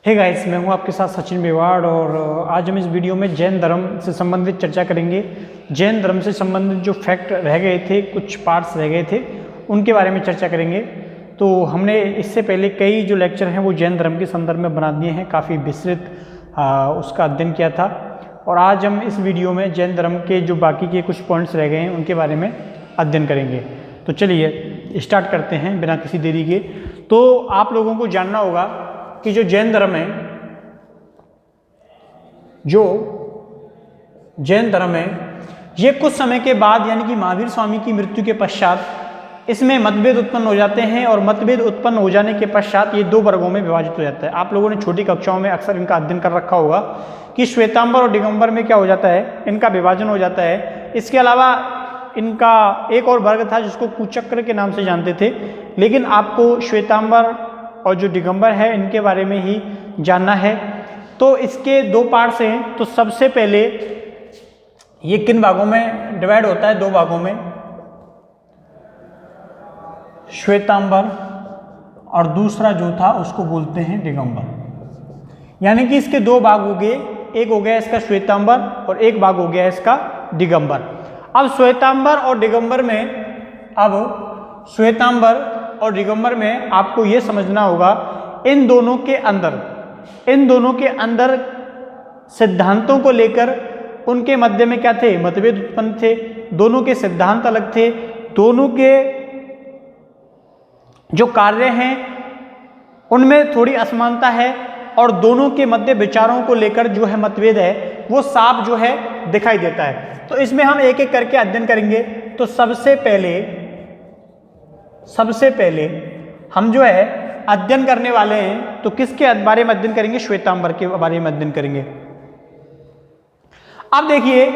Hey guys, मैं हूं आपके साथ सचिन मेवाड़ और आज हम इस वीडियो में जैन धर्म से संबंधित चर्चा करेंगे। जैन धर्म से संबंधित जो फैक्ट रह गए थे, कुछ पार्ट्स रह गए थे, उनके बारे में चर्चा करेंगे। तो हमने इससे पहले कई जो लेक्चर हैं वो जैन धर्म के संदर्भ में बना दिए हैं, काफ़ी विस्तृत उसका अध्ययन किया था। और आज हम इस वीडियो में जैन धर्म के जो बाकी के कुछ पॉइंट्स रह गए हैं उनके बारे में अध्ययन करेंगे। तो चलिए स्टार्ट करते हैं बिना किसी देरी के। तो आप लोगों को जानना होगा कि जो जैन धर्म है, ये कुछ समय के बाद यानी कि महावीर स्वामी की मृत्यु के पश्चात इसमें मतभेद उत्पन्न हो जाते हैं और मतभेद उत्पन्न हो जाने के पश्चात ये दो वर्गों में विभाजित हो जाता है। आप लोगों ने छोटी कक्षाओं में अक्सर इनका अध्ययन कर रखा होगा कि श्वेतांबर और दिगंबर में क्या हो जाता है, इनका विभाजन हो जाता है। इसके अलावा इनका एक और वर्ग था जिसको कुचक्र के नाम से जानते थे, लेकिन आपको श्वेतांबर और जो दिगंबर है इनके बारे में ही जानना है। तो इसके दो पार्ट्स हैं। तो सबसे पहले ये किन भागों में डिवाइड होता है? दो भागों में, श्वेतांबर और दूसरा जो था उसको बोलते हैं दिगंबर। यानी कि इसके दो भाग हो गए, एक हो गया इसका श्वेतांबर और एक भाग हो गया इसका दिगंबर। अब श्वेतांबर और दिगंबर में आपको यह समझना होगा इन दोनों के अंदर सिद्धांतों को लेकर उनके मध्य में क्या थे? मतभेद उत्पन्न थे। दोनों के सिद्धांत अलग थे, दोनों के जो कार्य हैं उनमें थोड़ी असमानता है और दोनों के मध्य विचारों को लेकर जो है मतभेद है वो साफ जो है दिखाई देता है। तो इसमें हम एक एक करके अध्ययन करेंगे। तो सबसे पहले हम जो है अध्ययन करने वाले हैं तो किसके बारे में अध्ययन करेंगे? श्वेतांबर के बारे में अध्ययन करेंगे। अब देखिए,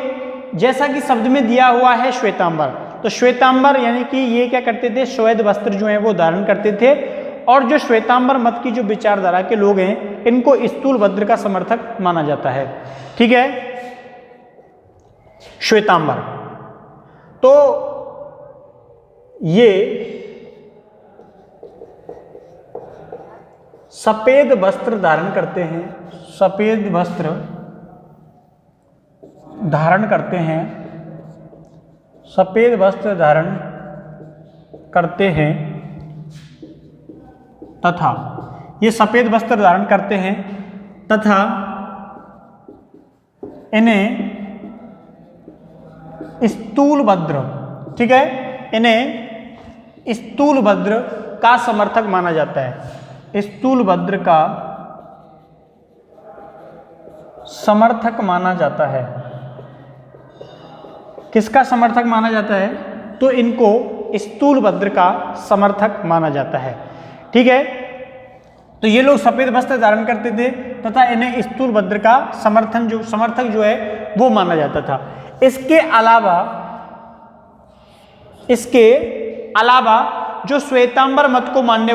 जैसा कि शब्द में दिया हुआ है श्वेतांबर, तो श्वेतांबर यानी कि ये क्या करते थे? श्वेत वस्त्र जो है वो धारण करते थे। और जो श्वेतांबर मत की जो विचारधारा के लोग हैं इनको स्थूलभद्र का समर्थक माना जाता है। ठीक है, श्वेतांबर तो ये सफेद वस्त्र धारण करते हैं, सफेद वस्त्र धारण करते हैं, सफेद वस्त्र धारण करते हैं तथा ये सफेद वस्त्र धारण करते हैं तथा इन्हें स्थूलभद्र, ठीक है, इन्हें स्थूलभद्र का समर्थक माना जाता है। स्थूलभद्र का समर्थक माना जाता है। किसका समर्थक माना जाता है? तो इनको स्थूलभद्र का समर्थक माना जाता है। ठीक है, तो ये लोग सफेद वस्त्र धारण करते थे तथा इन्हें स्थूलभद्र का समर्थक जो है वो माना जाता था। इसके अलावा जो श्वेतांबर मत को मानने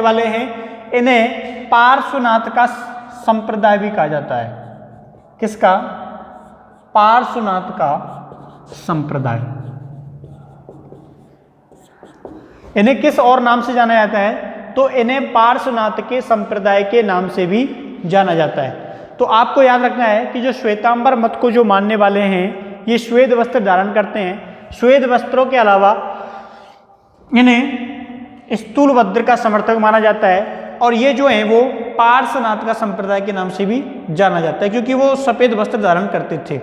वाले हैं, इन्हें पार्श्वनाथ का संप्रदाय भी कहा जाता है। किसका? पार्श्वनाथ का संप्रदाय। इन्हें किस और नाम से जाना जाता है? तो इन्हें पार्श्वनाथ के संप्रदाय के नाम से भी जाना जाता है। तो आपको याद रखना है कि जो श्वेतांबर मत को जो मानने वाले हैं ये श्वेत वस्त्र धारण करते हैं। श्वेत वस्त्रों के अलावा इन्हें स्थूलभद्र का समर्थक माना जाता है और ये जो है वो पार्श्वनाथ का संप्रदाय के नाम से भी जाना जाता है क्योंकि वो सफेद वस्त्र धारण करते थे।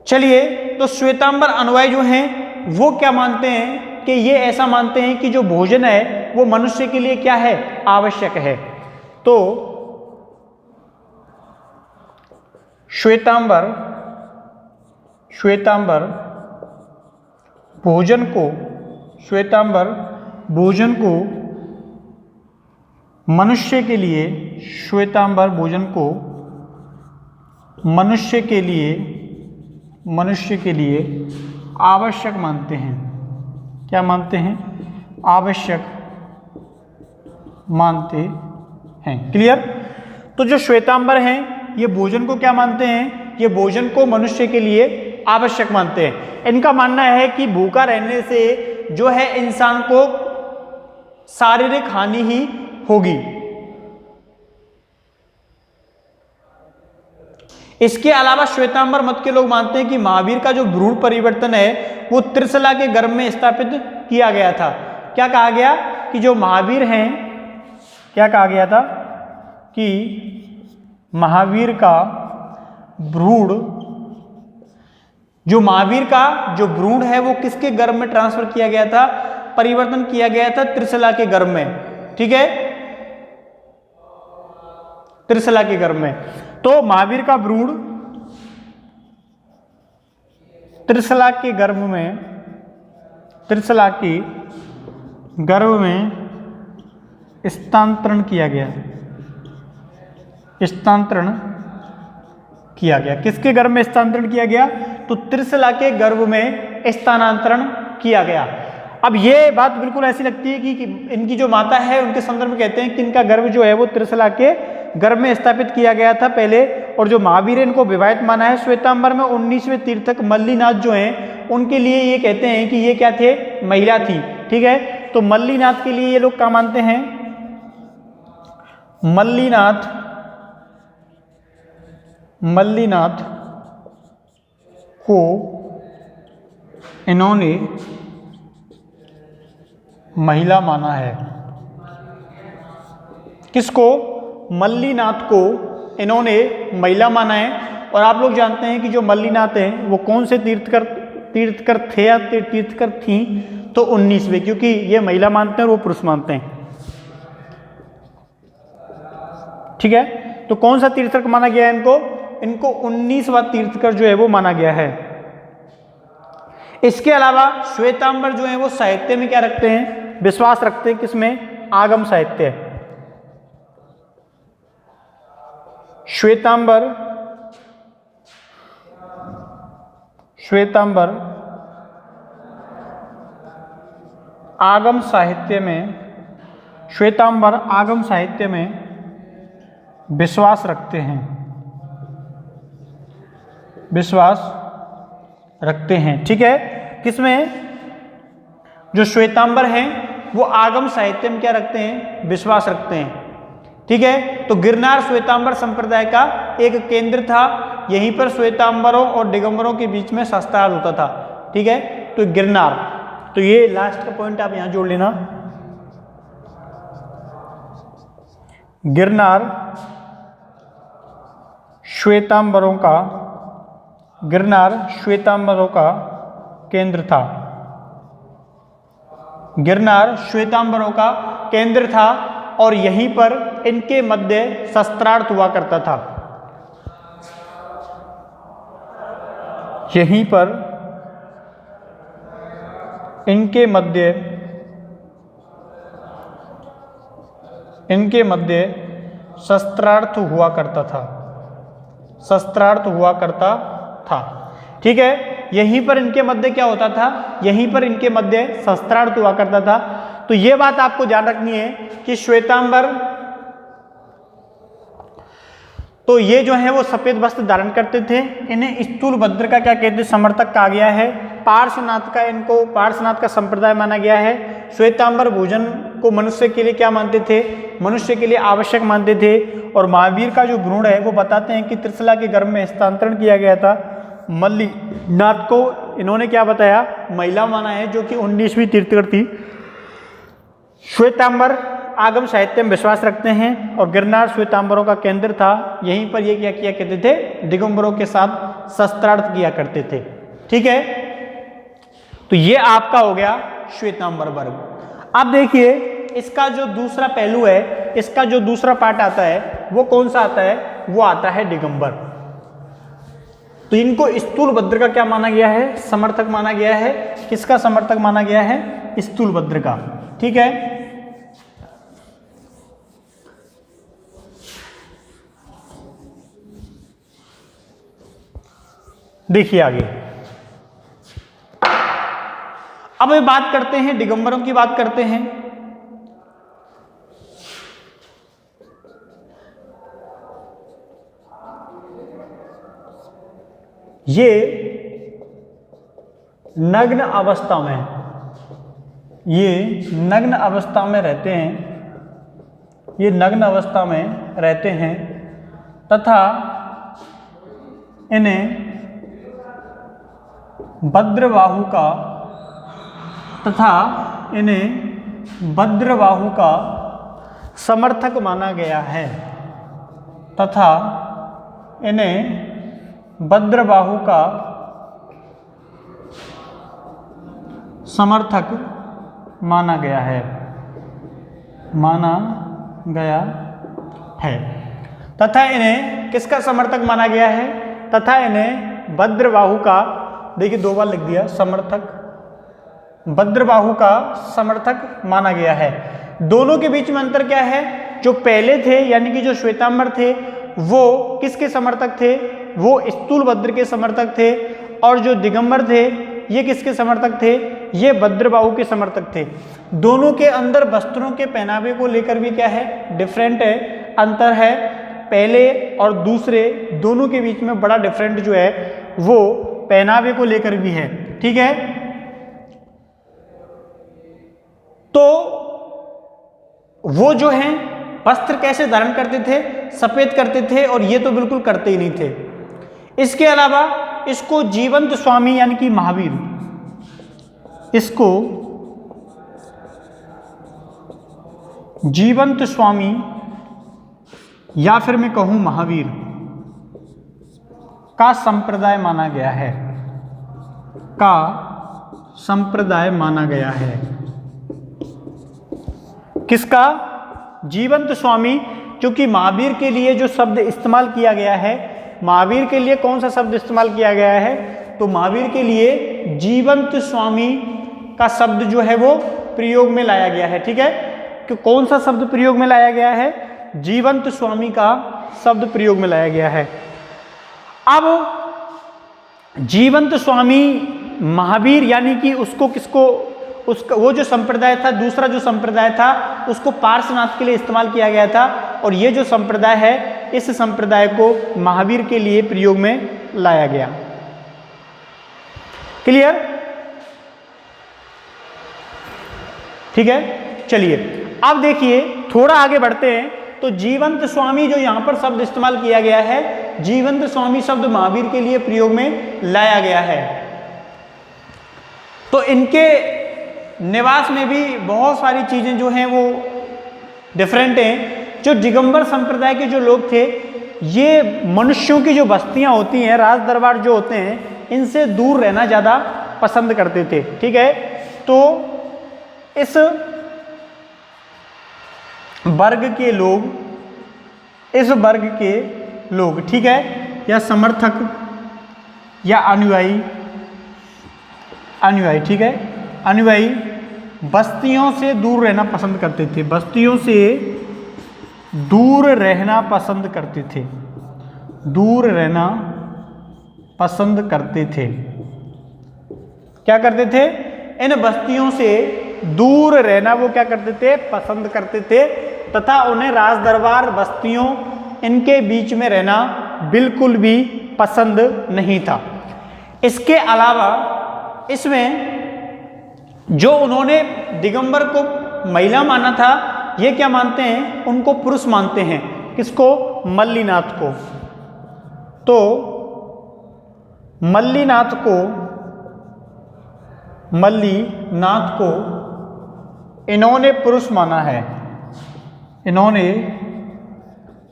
चलिए, तो श्वेतांबर अनुयायी जो हैं वो क्या मानते हैं कि ये ऐसा मानते हैं कि जो भोजन है वो मनुष्य के लिए क्या है? आवश्यक है। तो श्वेतांबर भोजन को मनुष्य के लिए आवश्यक मानते हैं। क्या मानते हैं? आवश्यक मानते हैं। क्लियर? तो जो श्वेतांबर हैं ये भोजन को क्या मानते हैं? ये भोजन को मनुष्य के लिए आवश्यक मानते हैं। इनका मानना है कि भूखा रहने से जो है इंसान को शारीरिक हानि ही होगी। इसके अलावा श्वेतांबर मत के लोग मानते हैं कि महावीर का जो भ्रूण परिवर्तन है वो त्रिशला के गर्भ में स्थापित किया गया था। क्या कहा गया कि जो महावीर हैं, क्या कहा गया था कि महावीर का भ्रूण, जो महावीर का जो भ्रूण है वो किसके गर्भ में ट्रांसफर किया गया था, परिवर्तन किया गया था त्रिशला के गर्भ में। ठीक है, त्रिशला के गर्भ में। तो महावीर का भ्रूण त्रिशला के गर्भ में, त्रिशला के गर्भ में स्थानांतरण किया गया, स्थानांतरण किया गया। किसके गर्भ में स्थानांतरण किया गया, तो त्रिशला के गर्भ में स्थानांतरण किया गया। अब ये बात बिल्कुल ऐसी लगती है कि इनकी जो माता है उनके संदर्भ में कहते हैं कि इनका गर्भ जो है वो त्रिशला के गर्भ में स्थापित किया गया था पहले, और जो महावीर है इनको विवाहित माना है। श्वेतांबर में 19वें तीर्थक मल्लीनाथ जो हैं उनके लिए ये कहते हैं कि ये क्या थे, महिला थी। ठीक है, तो मल्लीनाथ के लिए ये लोग क्या मानते हैं, मल्लीनाथ, मल्लीनाथ को इन्होंने महिला माना है। किसको, मल्लीनाथ को इन्होंने महिला माना है। और आप लोग जानते हैं कि जो मल्लीनाथ हैं वो कौन से तीर्थकर थे या तीर्थकर थी, तो 19वें, क्योंकि ये महिला मानते हैं और वो पुरुष मानते हैं। ठीक है, तो कौन सा तीर्थकर माना गया है इनको, इनको 19वां तीर्थकर जो है वो माना गया है। इसके अलावा श्वेतांबर जो है वो साहित्य में क्या रखते हैं, विश्वास रखते हैं, किसमें, आगम साहित्य। श्वेतांबर, श्वेतांबर आगम साहित्य में, श्वेतांबर आगम साहित्य में विश्वास रखते हैं, विश्वास रखते हैं। ठीक है, किसमें, जो श्वेतांबर हैं वो आगम साहित्य में क्या रखते हैं, विश्वास रखते हैं। ठीक है, तो गिरनार श्वेतांबर संप्रदाय का एक केंद्र था। यहीं पर श्वेतांबरों और दिगंबरों के बीच में शास्त्रार्थ होता था। ठीक है, तो गिरनार, तो ये लास्ट का पॉइंट आप यहां जोड़ लेना, गिरनार श्वेतांबरों का, गिरनार श्वेतांबरों का केंद्र था, गिरनार श्वेतांबरों का केंद्र था, और यहीं पर इनके मध्य शस्त्रार्थ हुआ करता था। यहीं पर इनके मध्य शस्त्रार्थ हुआ करता था, शस्त्रार्थ हुआ करता था। ठीक है, यहीं पर इनके मध्य क्या होता था, यहीं पर इनके मध्य शस्त्रार्थ हुआ करता था। तो ये बात आपको ध्यान रखनी है कि श्वेतांबर, तो ये जो है वो सफेद वस्त्र धारण करते थे। इन्हें स्थूलभद्र का क्या कहते हैं, समर्थक कहा गया है। पार्श्वनाथ का, इनको पार्श्वनाथ का संप्रदाय माना गया है। श्वेतांबर भोजन को मनुष्य के लिए क्या मानते थे, मनुष्य के लिए आवश्यक मानते थे। और महावीर का जो भ्रूण है वो बताते हैं कि त्रिशला के गर्भ में हस्तांतरण किया गया था। मल्लीनाथ को इन्होंने क्या बताया, महिला माना है, जो कि 19वीं तीर्थकर थी। श्वेतांबर आगम साहित्य में विश्वास रखते हैं, और गिरनार श्वेतांबरों का केंद्र था। यहीं पर ये क्या किया करते थे, दिगंबरों के साथ शस्त्रार्थ किया करते थे। ठीक है, तो ये आपका हो गया श्वेतांबर वर्ग। अब देखिए इसका जो दूसरा पहलू है, इसका जो दूसरा पार्ट आता है वो कौन सा आता है, वो आता है दिगंबर। तो इनको स्थूलभद्र का क्या माना गया है, समर्थक माना गया है। किसका समर्थक माना गया है, स्थूलभद्र का। ठीक है, देखिए आगे। अब ये बात करते हैं, दिगंबरों की बात करते हैं। ये नग्न अवस्था में, ये नग्न अवस्था में रहते हैं, ये नग्न अवस्था में रहते हैं तथा इन्हें भद्रबाहु का समर्थक माना गया है तथा इन्हें भद्रबाहु का समर्थक माना गया है तथा इन्हें किसका समर्थक माना गया है, तथा इन्हें भद्रबाहु का, देखिए 2 बार लिख दिया, समर्थक, भद्रबाहु का समर्थक माना गया है। दोनों के बीच में अंतर क्या है, जो पहले थे यानी कि जो श्वेतांबर थे वो किसके समर्थक थे, वो स्थूलभद्र के समर्थक थे, और जो दिगंबर थे ये किसके समर्थक थे, ये भद्रबाहु के समर्थक थे। दोनों के अंदर वस्त्रों के पहनावे को लेकर भी क्या है, डिफरेंट है, अंतर है। पहले और दूसरे दोनों के बीच में बड़ा डिफरेंट जो है वो पहनावे को लेकर भी है, ठीक है। तो वो जो हैं वस्त्र कैसे धारण करते थे, सफेद करते थे, और ये तो बिल्कुल करते ही नहीं थे। इसके अलावा इसको जीवंत स्वामी यानी कि महावीर, इसको जीवंत स्वामी या फिर मैं कहूं महावीर का संप्रदाय माना गया है, किसका, जीवंत स्वामी। क्योंकि महावीर के लिए जो शब्द इस्तेमाल किया गया है, महावीर के लिए कौन सा शब्द इस्तेमाल किया गया है, तो महावीर के लिए जीवंत स्वामी का शब्द जो है वो प्रयोग में लाया गया है, ठीक है। कि कौन सा शब्द प्रयोग में लाया गया है, जीवंत स्वामी का शब्द प्रयोग में लाया गया है। अब जीवंत स्वामी महावीर यानी कि उसको उसका वो जो संप्रदाय था, दूसरा जो संप्रदाय था उसको पार्श्वनाथ के लिए इस्तेमाल किया गया था, और ये जो संप्रदाय है इस संप्रदाय को महावीर के लिए प्रयोग में लाया गया। क्लियर, ठीक है। चलिए अब देखिए थोड़ा आगे बढ़ते हैं। तो जीवंत स्वामी जो यहां पर शब्द इस्तेमाल किया गया है, जीवंत स्वामी शब्द महावीर के लिए प्रयोग में लाया गया है। तो इनके निवास में भी बहुत सारी चीजें जो हैं वो डिफरेंट हैं। जो दिगंबर संप्रदाय के जो लोग थे, ये मनुष्यों की जो बस्तियां होती हैं, राज दरबार जो होते हैं, इनसे दूर रहना ज़्यादा पसंद करते थे, ठीक है। तो इस वर्ग के लोग, ठीक है, या समर्थक या अनुयायी, ठीक है, अनुयायी बस्तियों से दूर रहना पसंद करते थे, बस्तियों से दूर रहना पसंद करते थे, दूर रहना पसंद करते थे। क्या करते थे, इन बस्तियों से दूर रहना वो क्या करते थे, पसंद करते थे, तथा उन्हें राज दरबार, बस्तियों, इनके बीच में रहना बिल्कुल भी पसंद नहीं था। इसके अलावा इसमें जो उन्होंने दिगंबर को महिला माना था, ये क्या मानते हैं, उनको पुरुष मानते हैं। किसको, मल्लीनाथ को। तो मल्लीनाथ को इन्होंने पुरुष माना है, इन्होंने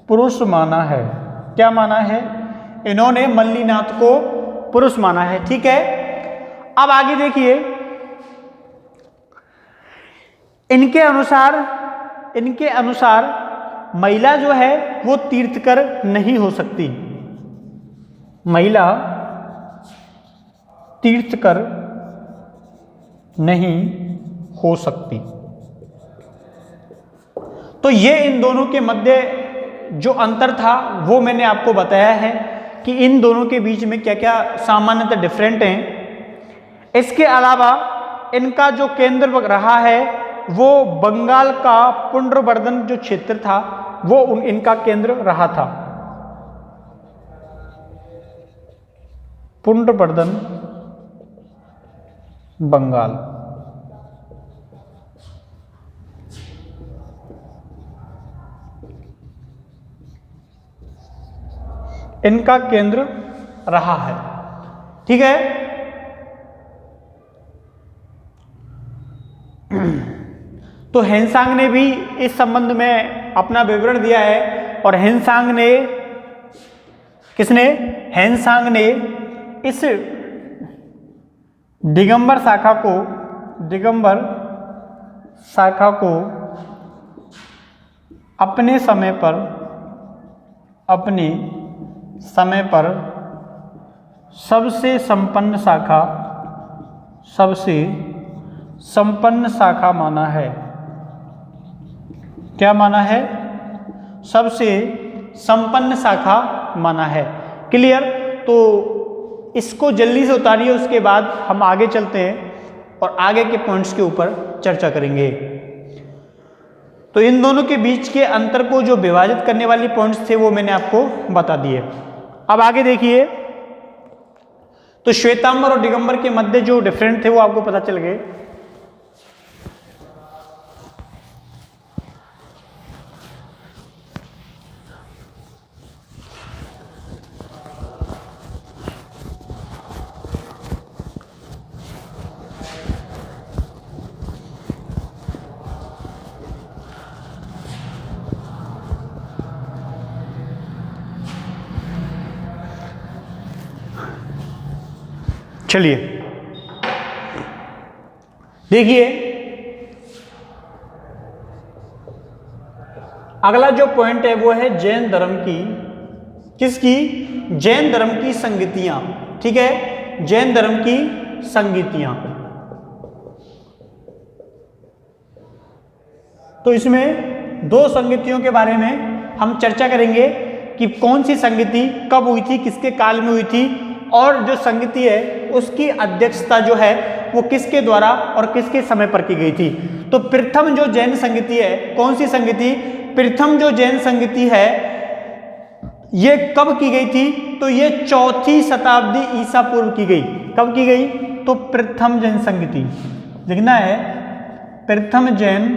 पुरुष माना है। क्या माना है, इन्होंने मल्लीनाथ को पुरुष माना है, ठीक है। अब आगे देखिए, इनके अनुसार महिला जो है वो तीर्थकर नहीं हो सकती, महिला तीर्थकर नहीं हो सकती। तो ये इन दोनों के मध्य जो अंतर था वो मैंने आपको बताया है कि इन दोनों के बीच में क्या क्या सामान्यतः डिफरेंट हैं। इसके अलावा इनका जो केंद्र रहा है वो बंगाल का पुंड्रबर्धन जो क्षेत्र था वो इनका केंद्र रहा था। पुंड्रबर्धन बंगाल, इनका केंद्र रहा है। ठीक है, तो हेनसांग ने भी इस संबंध में अपना विवरण दिया है और हेनसांग ने, किसने, हेनसांग ने इस दिगंबर शाखा को अपने समय पर सबसे संपन्न शाखा माना है। क्या माना है? सबसे संपन्न शाखा माना है। क्लियर? तो इसको जल्दी से उतारिए, उसके बाद हम आगे चलते हैं और आगे के पॉइंट्स के ऊपर चर्चा करेंगे। तो इन दोनों के बीच के अंतर को जो विभाजित करने वाली पॉइंट्स थे वो मैंने आपको बता दिए। अब आगे देखिए, तो श्वेतांबर और दिगंबर के मध्य जो डिफरेंट थे वो आपको पता चल गए। चलिए देखिए, अगला जो पॉइंट है वो है जैन धर्म की, किसकी? जैन धर्म की संगतियां। ठीक है, जैन धर्म की संगतियां। तो इसमें दो संगतियों के बारे में हम चर्चा करेंगे कि कौन सी संगति कब हुई थी, किसके काल में हुई थी, और जो संगति है उसकी अध्यक्षता जो है वो किसके द्वारा और किसके समय पर की गई थी। तो प्रथम जो जैन संगति है, कौन सी संगति? प्रथम जो जैन संगति है ये कब की गई थी? तो ये 4वीं शताब्दी ईसा पूर्व की गई। कब की गई? तो प्रथम जैन संगति लिखना है, प्रथम जैन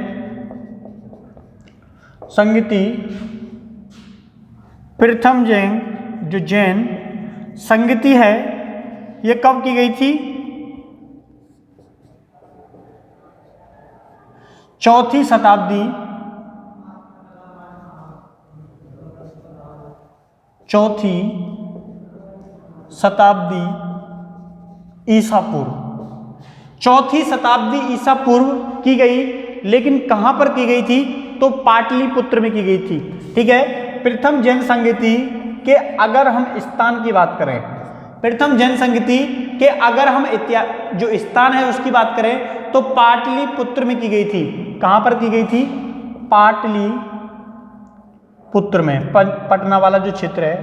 संगति, प्रथम जैन जो जैन संगति है ये कब की गई थी? 4वीं शताब्दी, 4वीं शताब्दी ईसा पूर्व, 4वीं शताब्दी ईसा पूर्व की गई। लेकिन कहां पर की गई थी? तो पाटलिपुत्र में की गई थी। ठीक है, प्रथम जैन संगति के अगर हम स्थान की बात करें, प्रथम जैन संगति के अगर हम जो स्थान है उसकी बात करें तो पाटलिपुत्र में की गई थी। कहां पर की गई थी? पाटलिपुत्र में, पटना वाला जो क्षेत्र है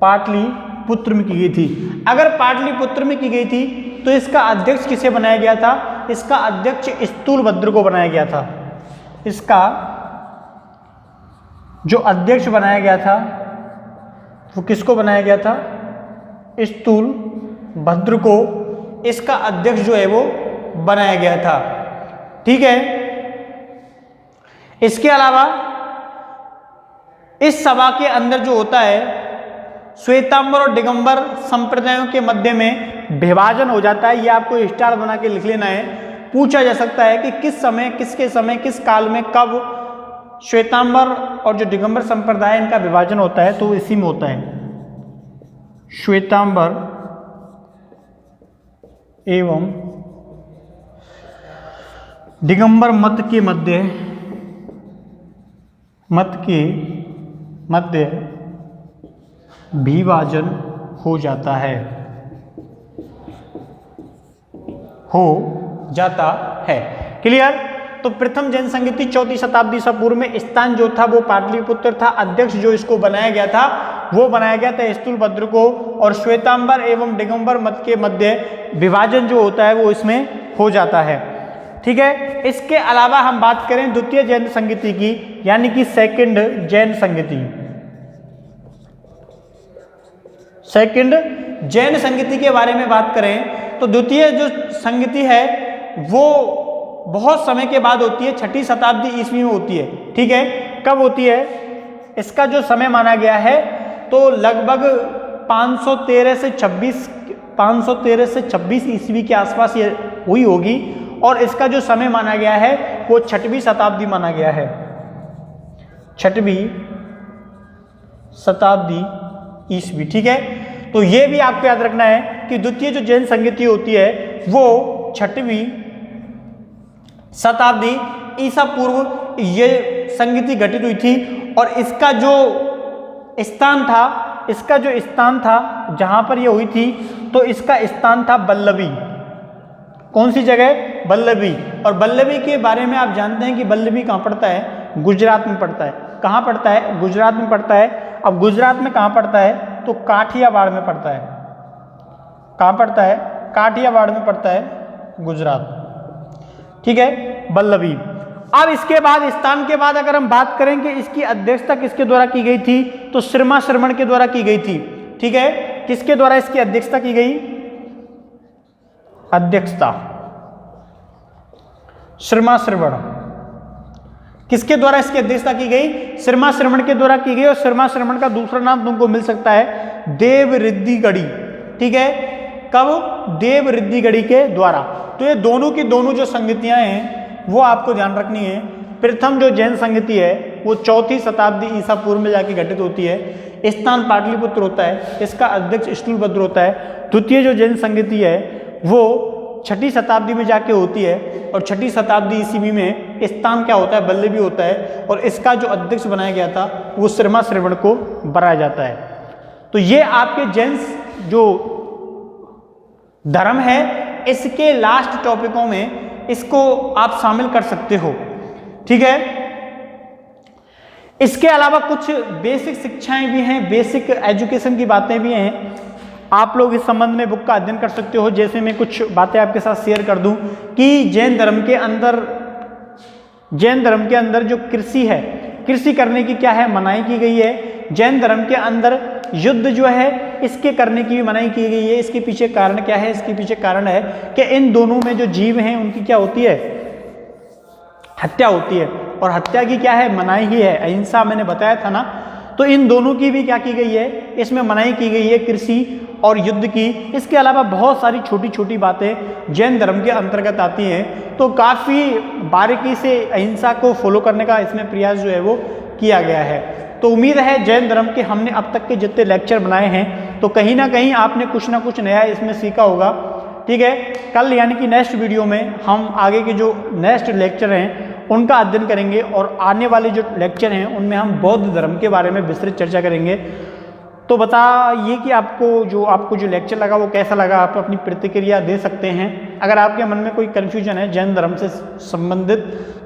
पाटलिपुत्र में की गई थी। अगर पाटलिपुत्र में की गई थी तो इसका अध्यक्ष किसे बनाया गया था? इसका अध्यक्ष स्थूलभद्र को बनाया गया था। इसका जो अध्यक्ष बनाया गया था वो किसको बनाया गया था? स्थूलभद्र को इसका अध्यक्ष जो है वो बनाया गया था। ठीक है, इसके अलावा इस सभा के अंदर जो होता है श्वेतांबर और दिगंबर संप्रदायों के मध्य में विभाजन हो जाता है। ये आपको स्टार बना के लिख लेना है। पूछा जा सकता है कि किस समय, किसके समय, किस काल में, कब श्वेतांबर और जो दिगंबर संप्रदाय इनका विभाजन होता है। तो इसी में होता है श्वेतांबर एवं दिगंबर मत के मध्य विभाजन हो जाता है, क्लियर? तो प्रथम जैन संगति 4वीं शताब्दी ईसा पूर्व में स्थान जो था वो पाटलिपुत्र था। अध्यक्ष जो इसको बनाया गया था वो बनाया गया था स्थूलभद्र को, और श्वेतांबर एवं दिगंबर मत के मध्य विभाजन जो होता है वो इसमें हो जाता है। ठीक है, इसके अलावा हम बात करें द्वितीय जैन संगति की, यानी कि सेकंड जैन संगति। सेकंड जैन संगति के बारे में बात करें तो द्वितीय जो संगति है वो बहुत समय के बाद होती है, 6वीं शताब्दी ईस्वी में होती है। ठीक है, कब होती है? इसका जो समय माना गया है तो लगभग 513 से 26 ईस्वी के आसपास ये हुई होगी और इसका जो समय माना गया है वो 6वीं शताब्दी माना गया है, 6वीं शताब्दी ईस्वी। ठीक है, तो ये भी आपको याद रखना है कि द्वितीय जो जैन संगीति होती है वो 6वीं शताब्दी ईसा पूर्व ये संगीति घटित हुई थी और इसका जो स्थान था जहां पर ये हुई थी, तो इसका स्थान था बल्लभी। कौन सी जगह? बल्लभी। और बल्लभी के बारे में आप जानते हैं कि बल्लभी कहाँ पड़ता है? गुजरात में पड़ता है। कहाँ पड़ता है? गुजरात में पड़ता है। अब गुजरात में कहाँ पड़ता है? तो काठियावाड़ में पड़ता है। कहाँ पड़ता है? काठियावाड़ में पड़ता है, गुजरात। ठीक है, बल्लभी। अब इसके बाद स्थान के बाद अगर हम बात करें कि इसकी अध्यक्षता किसके द्वारा की गई थी, तो श्रीमा श्रवण के द्वारा की गई थी। ठीक है, किसके द्वारा इसकी अध्यक्षता की गई? अध्यक्षता श्रीमा श्रवण। किसके द्वारा इसकी अध्यक्षता की गई? श्रीमा श्रवण के द्वारा की गई। और श्रीमा श्रवण का दूसरा नाम तुमको मिल सकता है देवरिद्धिगढ़ी। ठीक है, कब? देवरिद्धिगढ़ी के द्वारा। तो ये दोनों की दोनों जो संगतियां हैं वो आपको ध्यान रखनी है। प्रथम जो जैन संगति है वो 4वीं शताब्दी ईसा पूर्व में जाके घटित होती है। स्थान पाटलिपुत्र होता है, इसका अध्यक्ष स्थूलभद्र होता है। द्वितीय जो जैन संगति है वो 6वीं शताब्दी में जाके होती है और 6वीं शताब्दी ईस्वी में स्थान क्या होता है? बल्लभी होता है और इसका जो अध्यक्ष बनाया गया था वो श्रीमा श्रवण को बनाया जाता है। तो ये आपके जैन जो धर्म है इसके लास्ट टॉपिकों में इसको आप शामिल कर सकते हो। ठीक है, इसके अलावा कुछ बेसिक शिक्षाएं भी हैं, बेसिक एजुकेशन की बातें भी हैं। आप लोग इस संबंध में बुक का अध्ययन कर सकते हो। जैसे मैं कुछ बातें आपके साथ शेयर कर दूं कि जैन धर्म के अंदर जो कृषि है, कृषि करने की क्या है? मनाही की गई है। जैन धर्म के अंदर युद्ध जो है इसके करने की भी मनाही की गई है। इसके पीछे कारण क्या है? इसके पीछे कारण है कि इन दोनों में जो जीव हैं उनकी क्या होती है? हत्या होती है। और हत्या की क्या है? मनाही ही है, अहिंसा मैंने बताया था ना। तो इन दोनों की भी क्या की गई है? इसमें मनाही की गई है, कृषि और युद्ध की। इसके अलावा बहुत सारी छोटी छोटी बातें जैन धर्म के अंतर्गत आती हैं। तो काफ़ी बारीकी से अहिंसा को फॉलो करने का इसमें प्रयास जो है वो किया गया है। तो उम्मीद है जैन धर्म के हमने अब तक के जितने लेक्चर बनाए हैं तो कहीं ना कहीं आपने कुछ ना कुछ नया इसमें सीखा होगा। ठीक है, कल यानी कि नेक्स्ट वीडियो में हम आगे के जो नेक्स्ट लेक्चर हैं उनका अध्ययन करेंगे और आने वाले जो लेक्चर हैं उनमें हम बौद्ध धर्म के बारे में विस्तृत चर्चा करेंगे। तो बताइए कि आपको जो लेक्चर लगा वो कैसा लगा। आप अपनी प्रतिक्रिया दे सकते हैं। अगर आपके मन में कोई कन्फ्यूजन है जैन धर्म से संबंधित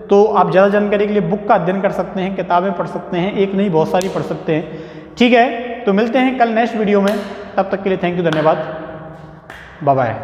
तो आप ज़्यादा जानकारी के लिए बुक का अध्ययन कर सकते हैं, किताबें पढ़ सकते हैं, एक नहीं बहुत सारी पढ़ सकते हैं। ठीक है, तो मिलते हैं कल नेक्स्ट वीडियो में। तब तक के लिए थैंक यू, धन्यवाद, बाय बाय।